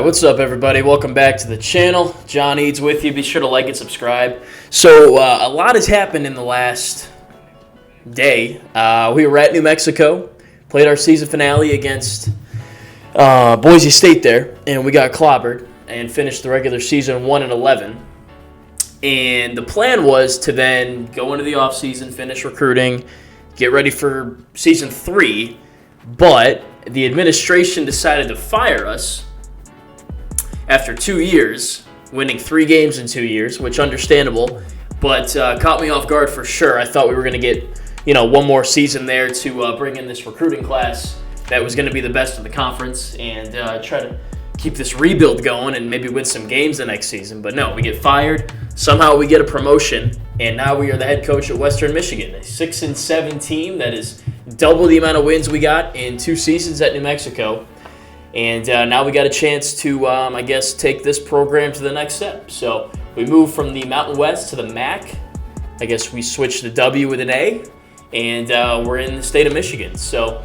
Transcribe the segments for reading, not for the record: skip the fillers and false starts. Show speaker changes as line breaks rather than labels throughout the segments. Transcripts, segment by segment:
Alright, what's up everybody? Welcome back to the channel. John Eads with you. Be sure to like and subscribe. So, a lot has happened in the last day. We were at New Mexico, played our season finale against Boise State there, and we got clobbered and finished the regular season 1-11. And the plan was to then go into the offseason, finish recruiting, get ready for season 3, but the administration decided to fire us after 2 years, winning 3 games in 2 years, which understandable, but caught me off guard for sure. I thought we were going to get, one more season there to bring in this recruiting class that was going to be the best of the conference and try to keep this rebuild going and maybe win some games the next season. But no, we get fired. Somehow we get a promotion, and now we are the head coach at Western Michigan, a 6-7 team that is double the amount of wins we got in 2 seasons at New Mexico. And now we got a chance to, take this program to the next step. So we moved from the Mountain West to the MAC. I guess we switched the W with an A, and we're in the state of Michigan. So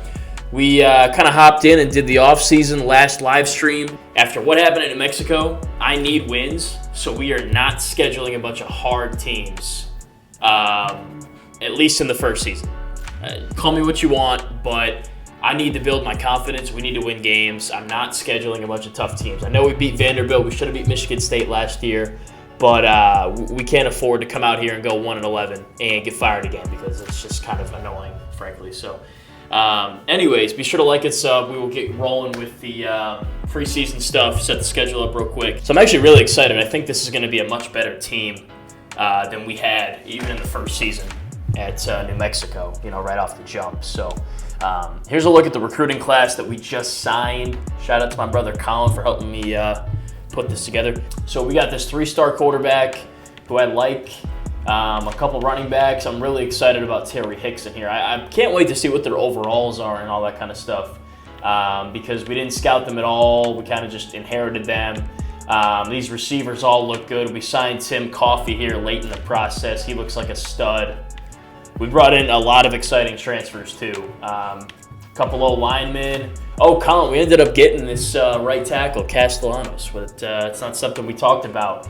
we kind of hopped in and did the off-season last live stream. After what happened in New Mexico, I need wins, so we are not scheduling a bunch of hard teams, at least in the first season. Call me what you want, but I need to build my confidence. We need to win games. I'm not scheduling a bunch of tough teams. I know we beat Vanderbilt. We should have beat Michigan State last year, but we can't afford to come out here and go 1-11 and get fired again because it's just kind of annoying, frankly. So, anyways, be sure to like and sub. We will get rolling with the preseason stuff, set the schedule up real quick. So I'm actually really excited. I think this is going to be a much better team than we had even in the first season at New Mexico, right off the jump. So here's a look at the recruiting class that we just signed. Shout out to my brother Colin for helping me put this together. So we got this 3-star quarterback who I like, a couple running backs. I'm really excited about Terry Hicks in here. I can't wait to see what their overalls are and all that kind of stuff because we didn't scout them at all. We kind of just inherited them. These receivers all look good. We signed Tim Coffey here late in the process. He looks like a stud. We brought in a lot of exciting transfers too. Couple old linemen. Oh, Colin, we ended up getting this right tackle, Castellanos, but it's not something we talked about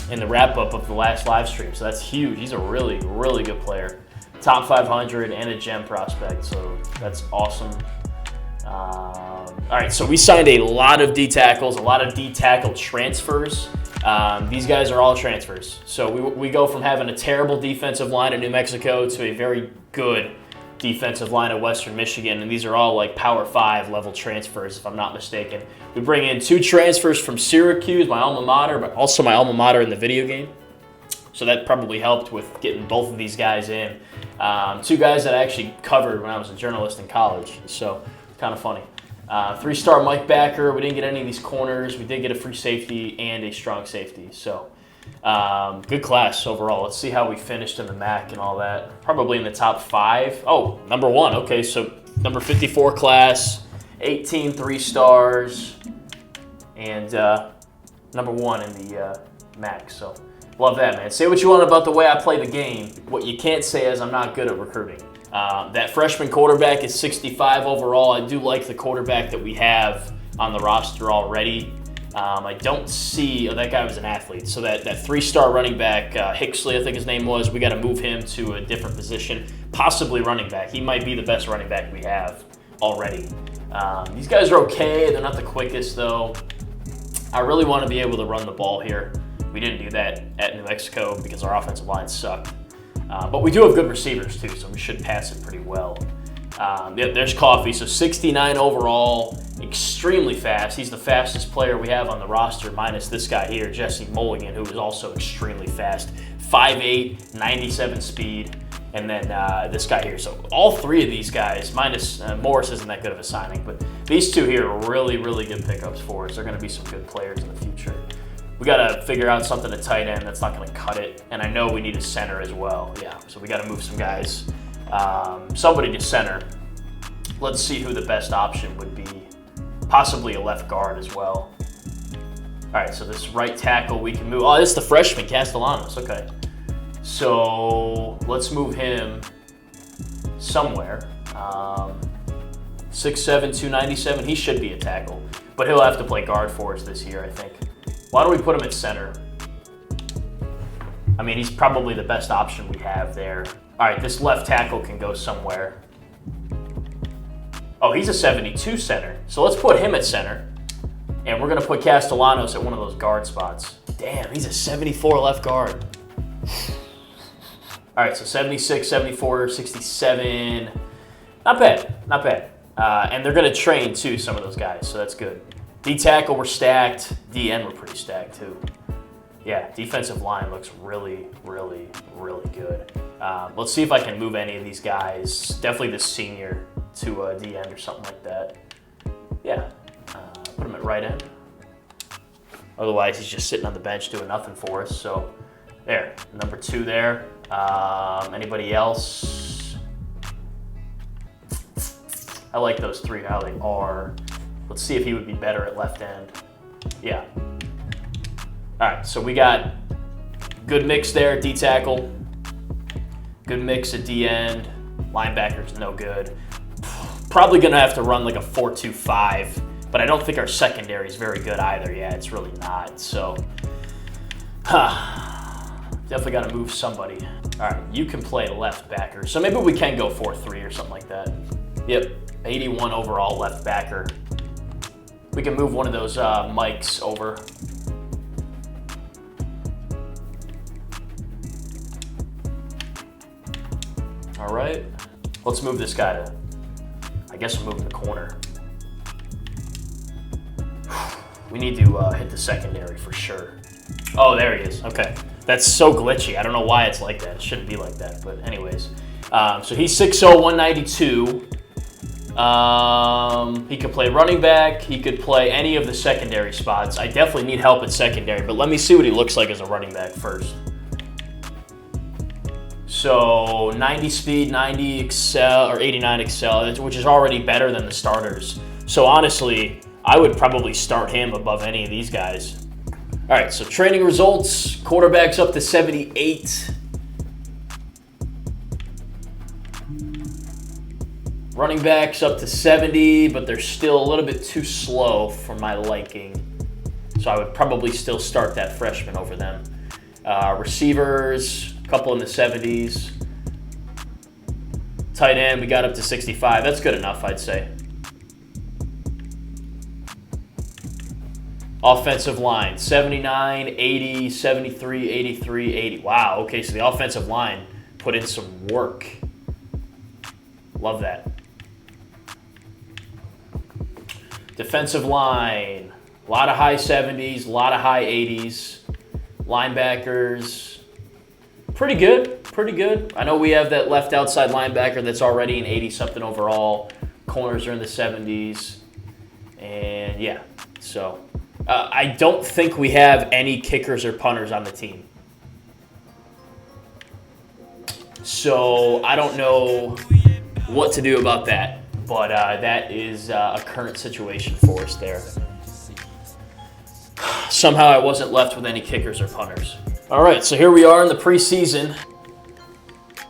in the wrap-up of the last live stream, so that's huge. He's a really, really good player. Top 500 and a gem prospect, so that's awesome. All right, so we signed a lot of D tackles, a lot of D tackle transfers. These guys are all transfers. So we go from having a terrible defensive line in New Mexico to a very good defensive line at Western Michigan, and these are all like Power 5 level transfers, if I'm not mistaken. We bring in 2 transfers from Syracuse, my alma mater, but also my alma mater in the video game. So that probably helped with getting both of these guys in. 2 guys that I actually covered when I was a journalist in college, so kind of funny. 3-star Mike Backer. We didn't get any of these corners. We did get a free safety and a strong safety. So good class overall. Let's see how we finished in the MAC and all that. Probably in the top 5. Oh, number 1. Okay, so number 54 class, 18 3-stars, and number 1 in the MAC. So love that, man. Say what you want about the way I play the game. What you can't say is I'm not good at recruiting. That freshman quarterback is 65 overall. I do like the quarterback that we have on the roster already. I don't see, that guy was an athlete. So that 3-star running back, Hicksley, I think his name was, we got to move him to a different position, possibly running back. He might be the best running back we have already. These guys are okay. They're not the quickest, though. I really want to be able to run the ball here. We didn't do that at New Mexico because our offensive line sucked. But we do have good receivers too, so we should pass it pretty well. There's Coffey, so 69 overall, extremely fast. He's the fastest player we have on the roster, minus this guy here, Jesse Mulligan, who is also extremely fast. 5'8", 97 speed, and then this guy here. So all 3 of these guys, minus Morris isn't that good of a signing, but these 2 here are really, really good pickups for us. They're going to be some good players in the future. We got to figure out something at tight end that's not going to cut it. And I know we need a center as well. Yeah, so we got to move some guys. Somebody to center. Let's see who the best option would be. Possibly a left guard as well. All right, so this right tackle we can move. Oh, this is the freshman, Castellanos. Okay. So let's move him somewhere. 6'7", 297. He should be a tackle. But he'll have to play guard for us this year, I think. Why don't we put him at center? I mean, he's probably the best option we have there. All right, this left tackle can go somewhere. Oh, he's a 72 center. So let's put him at center. And we're going to put Castellanos at one of those guard spots. Damn, he's a 74 left guard. All right, so 76, 74, 67. Not bad, not bad. And they're going to train, too, some of those guys, so that's good. D-tackle, we're stacked. D-end, we're pretty stacked, too. Yeah, defensive line looks really, really, really good. Let's see if I can move any of these guys, definitely the senior, to D-end or something like that. Yeah, put him at right end. Otherwise, he's just sitting on the bench doing nothing for us, so there, number 2 there. Anybody else? I like those 3, how they are. Let's see if he would be better at left end. Yeah. All right, so we got good mix there, D-tackle. Good mix at D-end. Linebackers, no good. Probably going to have to run like a 4-2-5, but I don't think our secondary is very good either. Yeah, it's really not, so. Definitely got to move somebody. All right, you can play left backer. So maybe we can go 4-3 or something like that. Yep, 81 overall left backer. We can move one of those mics over. All right, let's move this guy to, I guess we'll move him to corner. We need to hit the secondary for sure. Oh, there he is, okay. That's so glitchy. I don't know why it's like that. It shouldn't be like that, but anyways. So he's 6'0", 192. He could play running back. He could play any of the secondary spots. I definitely need help at secondary, but let me see what he looks like as a running back first. So 90 speed, 90 excel, or 89 excel, which is already better than the starters. So honestly, I would probably start him above any of these guys. All right, so training results, quarterbacks up to 78. Running backs up to 70, but they're still a little bit too slow for my liking. So I would probably still start that freshman over them. Receivers, a couple in the 70s. Tight end, we got up to 65. That's good enough, I'd say. Offensive line, 79, 80, 73, 83, 80. Wow, okay, so the offensive line put in some work. Love that. Defensive line, a lot of high 70s, a lot of high 80s. Linebackers, pretty good, pretty good. I know we have that left outside linebacker that's already an 80-something overall. Corners are in the 70s. And yeah, so I don't think we have any kickers or punters on the team. So I don't know what to do about that. But that is a current situation for us there. Somehow I wasn't left with any kickers or punters. All right, so here we are in the preseason.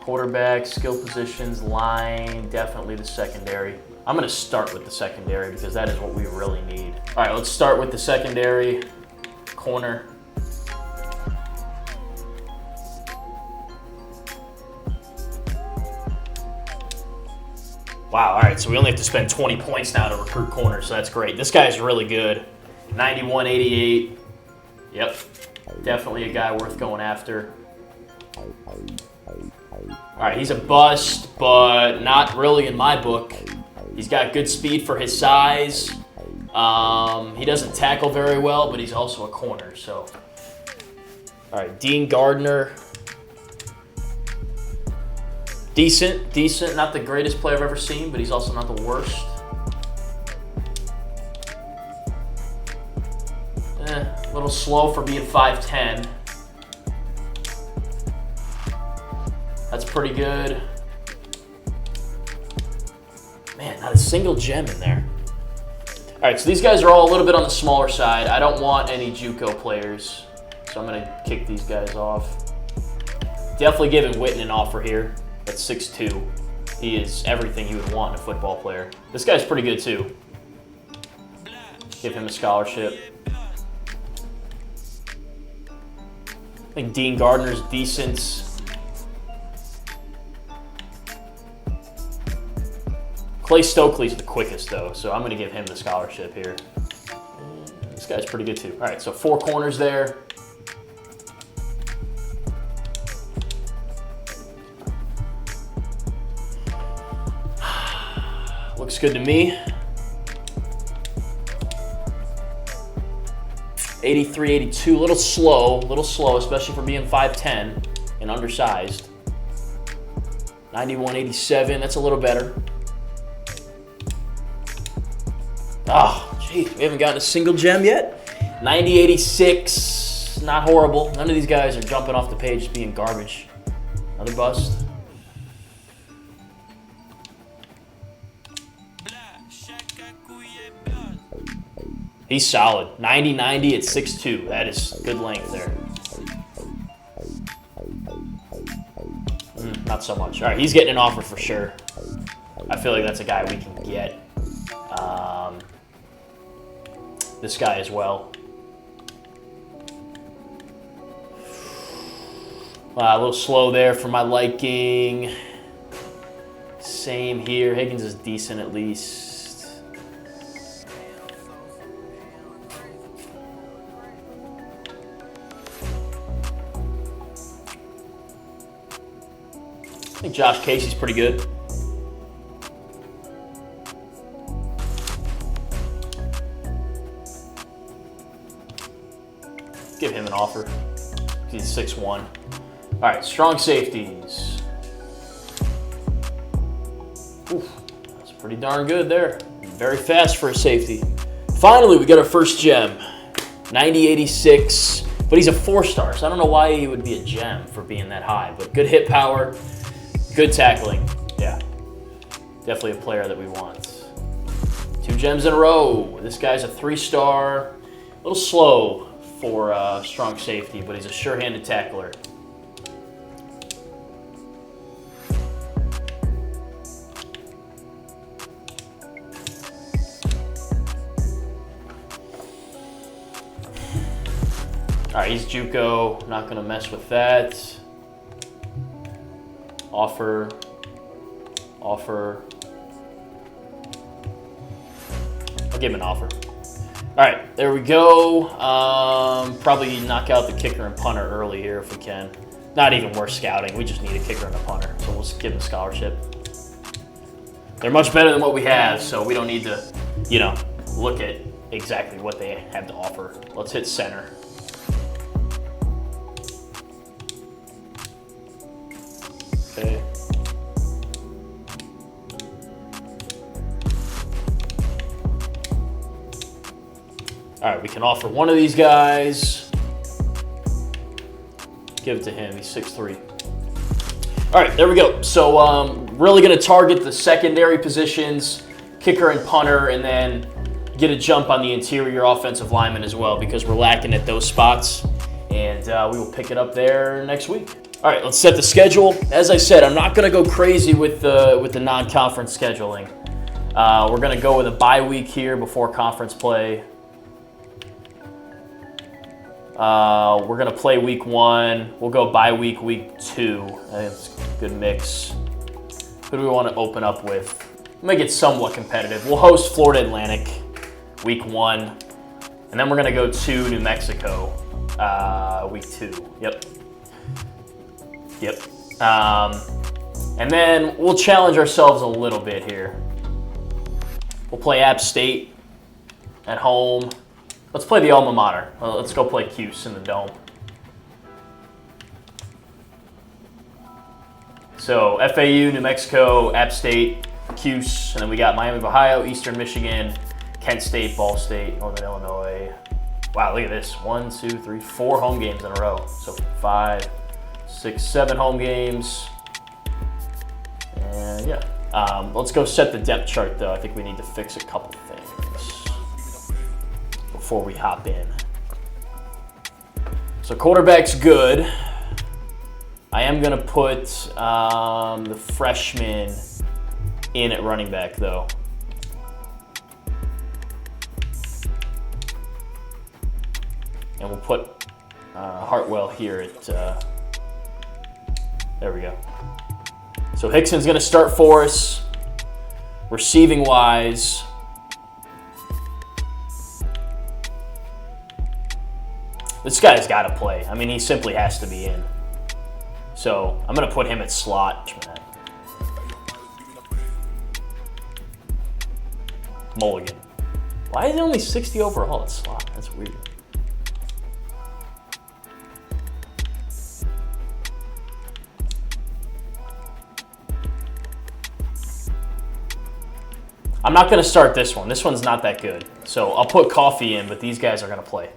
Quarterback, skill positions, line, definitely the secondary. I'm going to start with the secondary because that is what we really need. All right, let's start with the secondary. Corner. Wow, all right, so we only have to spend 20 points now to recruit corner, so that's great. This guy's really good. 91, 88. Yep, definitely a guy worth going after. All right, he's a bust, but not really in my book. He's got good speed for his size. He doesn't tackle very well, but he's also a corner, so. All right, Dean Gardner. Decent. Not the greatest player I've ever seen, but he's also not the worst. A little slow for being 5'10". That's pretty good. Man, not a single gem in there. All right, so these guys are all a little bit on the smaller side. I don't want any JUCO players, so I'm going to kick these guys off. Definitely giving Witten an offer here. At 6'2", he is everything you would want in a football player. This guy's pretty good too. Give him a scholarship. I think Dean Gardner's decent. Clay Stokely's the quickest, though, so I'm going to give him the scholarship here. This guy's pretty good, too. All right, so 4 corners there. Looks good to me. 83, 82, a little slow, especially for being 5'10 and undersized. 91, 87, that's a little better. Oh, geez, we haven't gotten a single gem yet. 90, 86, not horrible. None of these guys are jumping off the page being garbage. Another bust. He's solid. 90, 90 at 6'2". That is good length there. Not so much. All right, he's getting an offer for sure. I feel like that's a guy we can get. This guy as well. A little slow there for my liking. Same here. Higgins is decent at least. I think Josh Casey's pretty good. Give him an offer. He's 6'1". All right, strong safeties. Oof, that's pretty darn good there. Very fast for a safety. Finally, we got our first gem. 90, 86, but he's a 4-star, so I don't know why he would be a gem for being that high, but good hit power, good tackling. Yeah, definitely a player that we want. 2 gems in a row. This guy's a 3-star, a little slow for strong safety, but he's a sure-handed tackler. All right, he's JUCO. Not going to mess with that. Offer. I'll give him an offer. All right, there we go. Probably knock out the kicker and punter early here if we can. Not even worth scouting. We just need a kicker and a punter, so we'll just give them a scholarship. They're much better than what we have, so we don't need to, look at exactly what they have to offer. Let's hit center. Okay. All right, we can offer one of these guys. Give it to him. He's 6'3". All right, there we go. So really going to target the secondary positions, kicker and punter, and then get a jump on the interior offensive lineman as well because we're lacking at those spots. And we will pick it up there next week. All right, let's set the schedule. As I said, I'm not going to go crazy with the non-conference scheduling. We're going to go with a bye week here before conference play. We're going to play week 1. We'll go bye week 2. I think it's a good mix. Who do we want to open up with? Make it somewhat competitive. We'll host Florida Atlantic week 1. And then we're going to go to New Mexico week 2. Yep. And then we'll challenge ourselves a little bit here. We'll play App State at home. Let's play the alma mater. Let's go play Cuse in the Dome. So FAU, New Mexico, App State, Cuse, and then we got Miami of Ohio, Eastern Michigan, Kent State, Ball State, Northern Illinois. Wow, look at this. 1, 2, 3, 4 home games in a row. So 5, 6, 7 home games. And yeah. Let's go set the depth chart though. I think we need to fix a couple things before we hop in. So quarterback's good. I am gonna put the freshman in at running back though. And we'll put Hartwell here at, there we go. So Hickson's going to start for us, receiving-wise. This guy's got to play. I mean, he simply has to be in. So I'm going to put him at slot. Mulligan. Why is it only 60 overall at slot? That's weird. I'm not going to start this one. This one's not that good. So I'll put Coffee in, but these guys are going to play.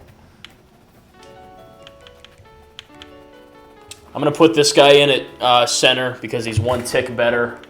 I'm going to put this guy in at center because he's one tick better.